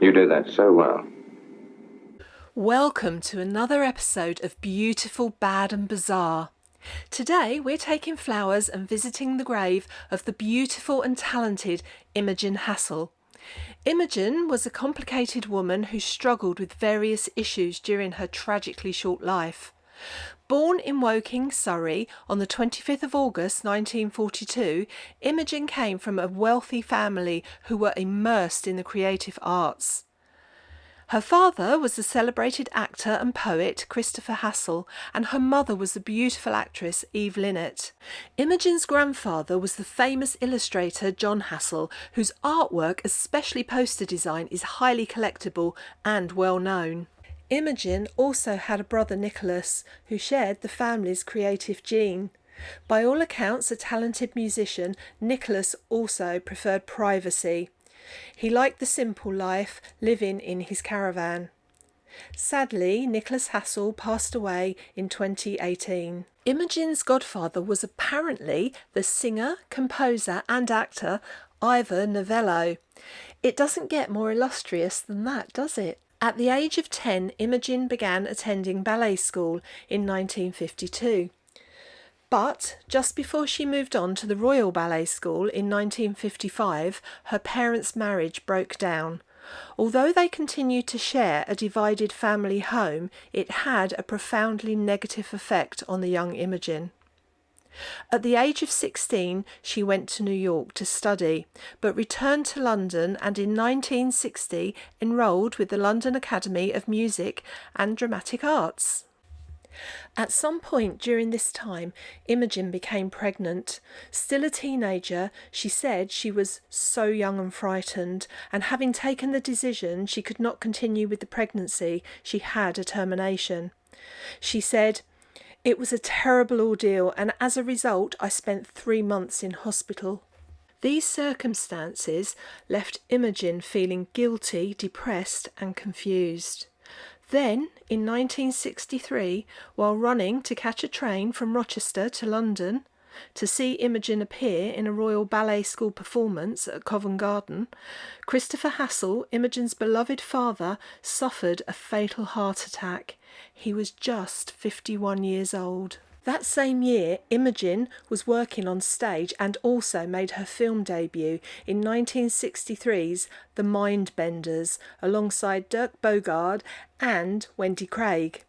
You do that so well. Welcome to another episode of Beautiful, Bad and Bizarre. Today we're taking flowers and visiting the grave of the beautiful and talented Imogen Hassall. Imogen was a complicated woman who struggled with various issues during her tragically short life. Born in Woking, Surrey, on the 25th of August 1942, Imogen came from a wealthy family who were immersed in the creative arts. Her father was the celebrated actor and poet Countess of Hassall, and her mother was the beautiful actress Eve Linnett. Imogen's grandfather was the famous illustrator John Hassall, whose artwork, especially poster design, is highly collectible and well known. Imogen also had a brother Nicholas, who shared the family's creative gene. By all accounts a talented musician, Nicholas also preferred privacy. He liked the simple life, living in his caravan. Sadly, Nicholas Hassall passed away in 2018. Imogen's godfather was apparently the singer, composer and actor Ivor Novello. It doesn't get more illustrious than that, does it? At the age of 10, Imogen began attending ballet school in 1952. But just before she moved on to the Royal Ballet School in 1955, her parents' marriage broke down. Although they continued to share a divided family home, it had a profoundly negative effect on the young Imogen. At the age of 16, she went to New York to study, but returned to London and in 1960 enrolled with the London Academy of Music and Dramatic Arts. At some point during this time, Imogen became pregnant. Still a teenager, she said she was so young and frightened, and having taken the decision she could not continue with the pregnancy, she had a termination. She said, "It was a terrible ordeal, and as a result I spent 3 months in hospital." These circumstances left Imogen feeling guilty, depressed and confused. Then, in 1963, while running to catch a train from Rochester to London to see Imogen appear in a Royal Ballet School performance at Covent Garden, Christopher Hassall, Imogen's beloved father, suffered a fatal heart attack. He was just 51 years old. That same year, Imogen was working on stage and also made her film debut in 1963's The Mindbenders alongside Dirk Bogarde and Wendy Craig.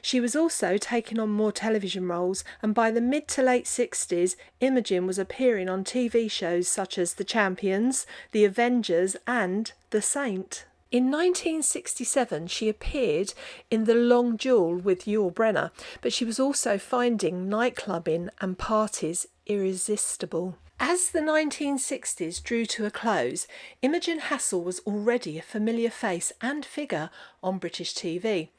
She was also taking on more television roles, and by the mid to late 60s, Imogen was appearing on TV shows such as The Champions, The Avengers and The Saint. In 1967, she appeared in The Long Duel with Yul Brynner, but she was also finding nightclubbing and parties irresistible. As the 1960s drew to a close, Imogen Hassall was already a familiar face and figure on British TV.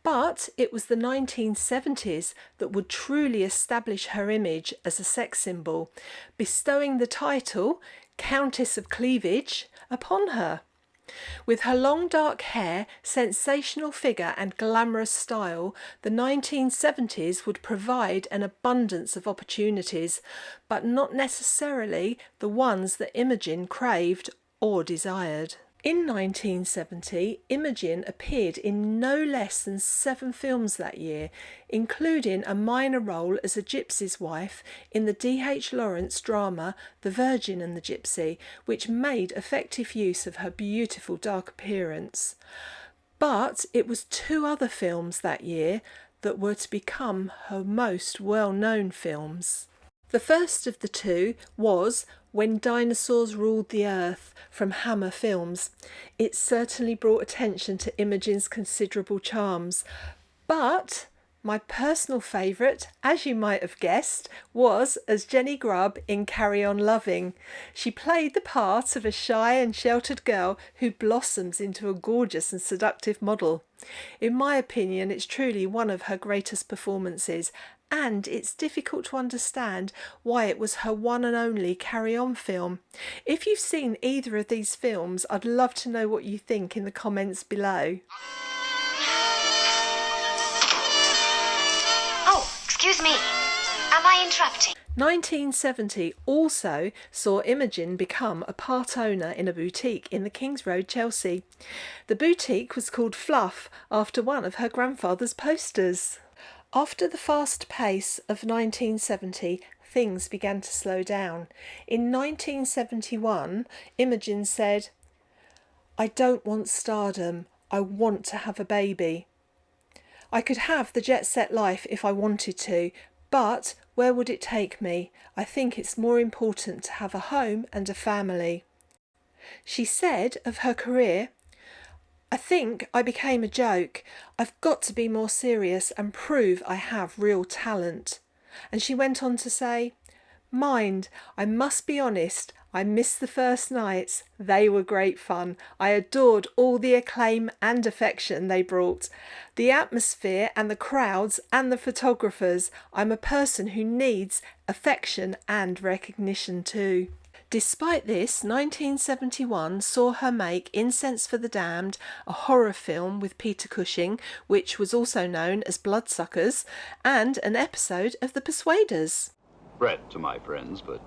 But it was the 1970s that would truly establish her image as a sex symbol, bestowing the title Countess of Cleavage upon her. With her long dark hair, sensational figure and glamorous style, the 1970s would provide an abundance of opportunities, but not necessarily the ones that Imogen craved or desired. In 1970, Imogen appeared in no less than 7 films that year, including a minor role as a gypsy's wife in the D.H. Lawrence drama The Virgin and the Gypsy, which made effective use of her beautiful dark appearance. But it was 2 other films that year that were to become her most well-known films. The first of the 2 was When Dinosaurs Ruled the Earth from Hammer Films. It certainly brought attention to Imogen's considerable charms, but my personal favourite, as you might have guessed, was as Jenny Grubb in Carry On Loving. She played the part of a shy and sheltered girl who blossoms into a gorgeous and seductive model. In my opinion, it's truly one of her greatest performances, and it's difficult to understand why it was her one and only Carry On film. If you've seen either of these films, I'd love to know what you think in the comments below. Oh, excuse me. Am I interrupting? 1970 also saw Imogen become a part owner in a boutique in the King's Road, Chelsea. The boutique was called Fluff after one of her grandfather's posters. After the fast pace of 1970, things began to slow down. In 1971, Imogen said, "I don't want stardom, I want to have a baby. I could have the jet-set life if I wanted to, but where would it take me? I think it's more important to have a home and a family." She said of her career, "I think I became a joke. I've got to be more serious and prove I have real talent." And she went on to say, "Mind, I must be honest, I missed the first nights. They were great fun. I adored all the acclaim and affection they brought. The atmosphere and the crowds and the photographers. I'm a person who needs affection and recognition too." Despite this, 1971 saw her make Incense for the Damned, a horror film with Peter Cushing, which was also known as Bloodsuckers, and an episode of The Persuaders. Brett to my friends, but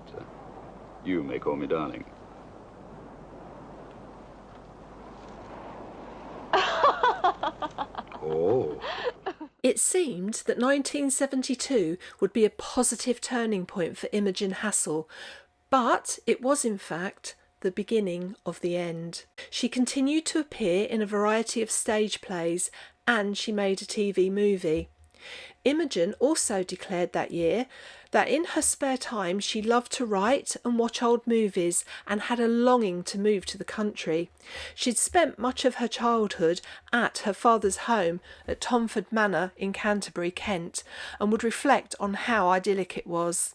you may call me darling. Oh. It seemed that 1972 would be a positive turning point for Imogen Hassall, but it was in fact the beginning of the end. She continued to appear in a variety of stage plays and she made a TV movie. Imogen also declared that year that in her spare time she loved to write and watch old movies and had a longing to move to the country. She'd spent much of her childhood at her father's home at Tomford Manor in Canterbury, Kent, and would reflect on how idyllic it was.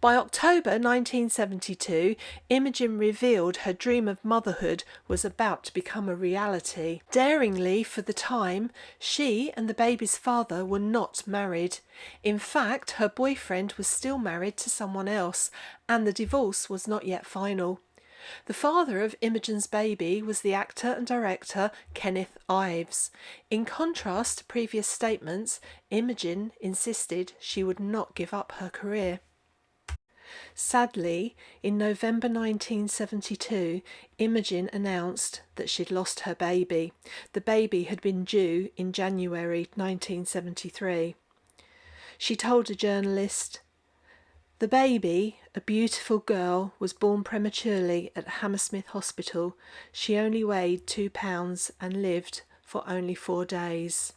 By October 1972, Imogen revealed her dream of motherhood was about to become a reality. Daringly, for the time, she and the baby's father were not married. In fact, her boyfriend was still married to someone else, and the divorce was not yet final. The father of Imogen's baby was the actor and director Kenneth Ives. In contrast to previous statements, Imogen insisted she would not give up her career. Sadly, in November 1972, Imogen announced that she'd lost her baby. The baby had been due in January 1973. She told a journalist, "The baby, a beautiful girl, was born prematurely at Hammersmith Hospital. She only weighed 2 pounds and lived for only 4 days."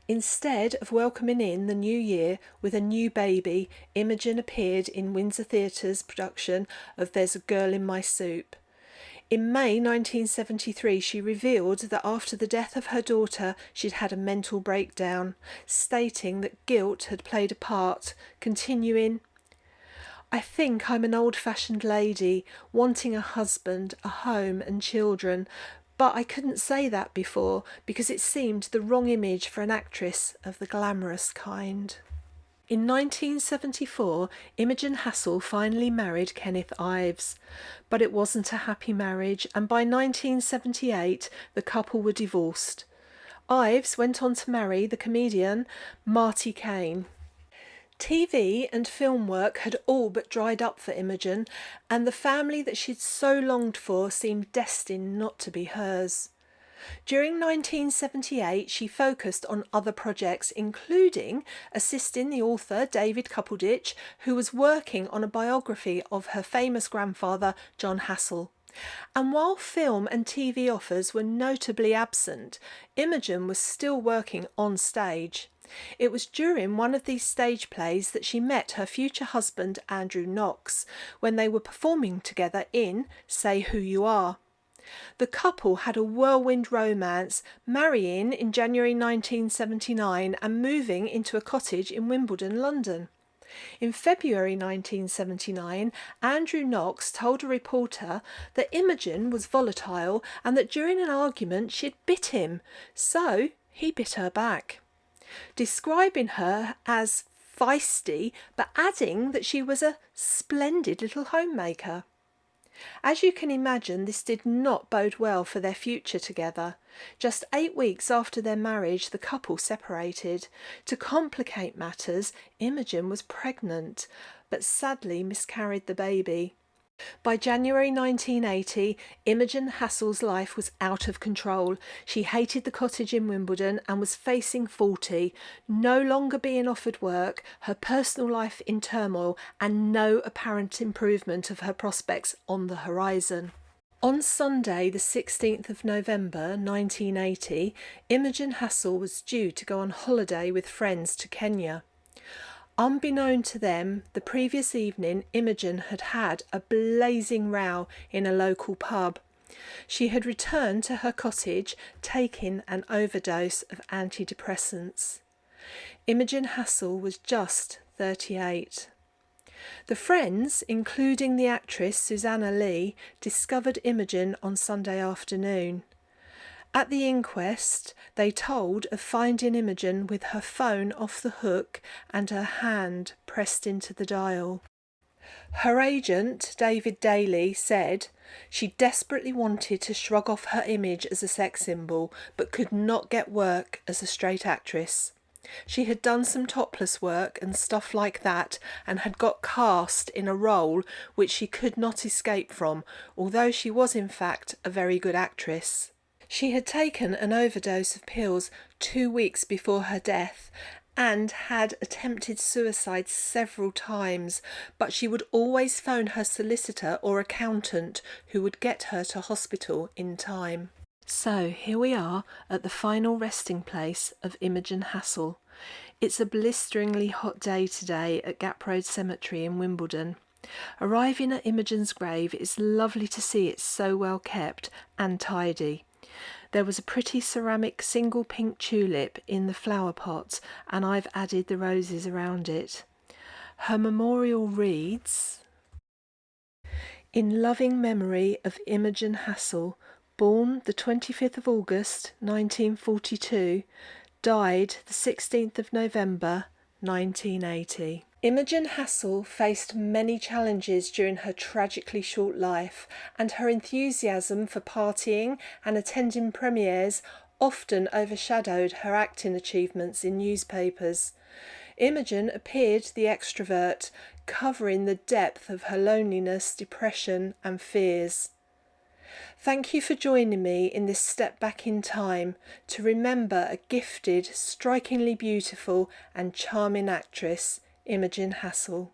Instead of welcoming in the new year with a new baby, Imogen appeared in Windsor Theatre's production of There's a Girl in My Soup. In May 1973, she revealed that after the death of her daughter, she'd had a mental breakdown, stating that guilt had played a part, continuing, "I think I'm an old-fashioned lady, wanting a husband, a home and children, but I couldn't say that before because it seemed the wrong image for an actress of the glamorous kind." In 1974, Imogen Hassall finally married Kenneth Ives, but it wasn't a happy marriage, and by 1978 the couple were divorced. Ives went on to marry the comedian Marty Kane. TV and film work had all but dried up for Imogen, and the family that she'd so longed for seemed destined not to be hers. During 1978, she focused on other projects, including assisting the author David Coupledish, who was working on a biography of her famous grandfather, John Hassall. And while film and TV offers were notably absent, Imogen was still working on stage. It was during one of these stage plays that she met her future husband Andrew Knox when they were performing together in Say Who You Are. The couple had a whirlwind romance, marrying in January 1979 and moving into a cottage in Wimbledon, London. In February 1979, Andrew Knox told a reporter that Imogen was volatile and that during an argument she'd bit him, so he bit her back, describing her as feisty but adding that she was a splendid little homemaker. As you can imagine, this did not bode well for their future together. Just 8 weeks after their marriage, the couple separated. To complicate matters, Imogen was pregnant, but sadly miscarried the baby. By January 1980, Imogen Hassall's life was out of control. She hated the cottage in Wimbledon and was facing 40, no longer being offered work, her personal life in turmoil, and no apparent improvement of her prospects on the horizon. On Sunday, the 16th of November 1980, Imogen Hassall was due to go on holiday with friends to Kenya. Unbeknown to them, the previous evening Imogen had had a blazing row in a local pub. She had returned to her cottage, taking an overdose of antidepressants. Imogen Hassall was just 38. The friends, including the actress Susanna Lee, discovered Imogen on Sunday afternoon. At the inquest, they told of finding Imogen with her phone off the hook and her hand pressed into the dial. Her agent, David Daly, said she desperately wanted to shrug off her image as a sex symbol, but could not get work as a straight actress. She had done some topless work and stuff like that, and had got cast in a role which she could not escape from, although she was in fact a very good actress. She had taken an overdose of pills 2 weeks before her death and had attempted suicide several times, but she would always phone her solicitor or accountant who would get her to hospital in time. So here we are at the final resting place of Imogen Hassall. It's a blisteringly hot day today at Gap Road Cemetery in Wimbledon. Arriving at Imogen's grave, it's lovely to see it so well kept and tidy. There was a pretty ceramic single pink tulip in the flower pot, and I've added the roses around it. Her memorial reads, "In loving memory of Imogen Hassall, born the 25th of August 1942, died the 16th of November 1980. Imogen Hassall faced many challenges during her tragically short life, and her enthusiasm for partying and attending premieres often overshadowed her acting achievements in newspapers. Imogen appeared the extrovert, covering the depth of her loneliness, depression and fears. Thank you for joining me in this step back in time to remember a gifted, strikingly beautiful and charming actress, Imogen Hassall.